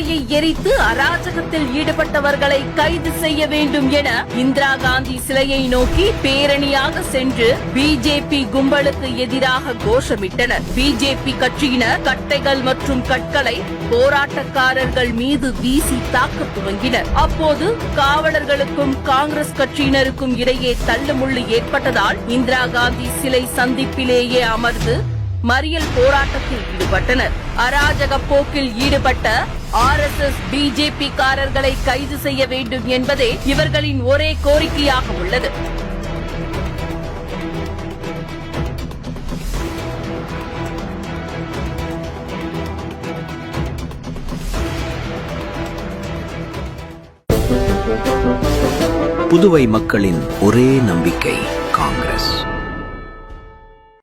சிலையை எரித்து அராஜகத்தில் ஈடுபட்டவர்களை கைது செய்ய வேண்டும் என இந்திரா காந்தி சிலையை நோக்கி பேரணியாக சென்று பிஜேபி கும்பலுக்கு எதிராக கோஷமிட்டனர். பிஜேபி கட்சியினர் கட்டைகள் மற்றும் கற்களை போராட்டக்காரர்கள் மீது வீசி தாக்க துவங்கினர். அப்போது காவலர்களுக்கும் காங்கிரஸ் கட்சியினருக்கும் இடையே தள்ளுமுள்ளு ஏற்பட்டதால் இந்திரா காந்தி சிலை சந்திப்பிலேயே அமர்ந்து மறியல் போராட்டத்தில் ஈடுபட்டனர். அராஜக போக்கில் ஈடுபட்ட RSS பிஜேபி காரர்களை கைது செய்ய வேண்டும் என்பதே இவர்களின் ஒரே கோரிக்கையாக உள்ளது. புதுவை மக்களின் ஒரே நம்பிக்கை காங்கிரஸ்.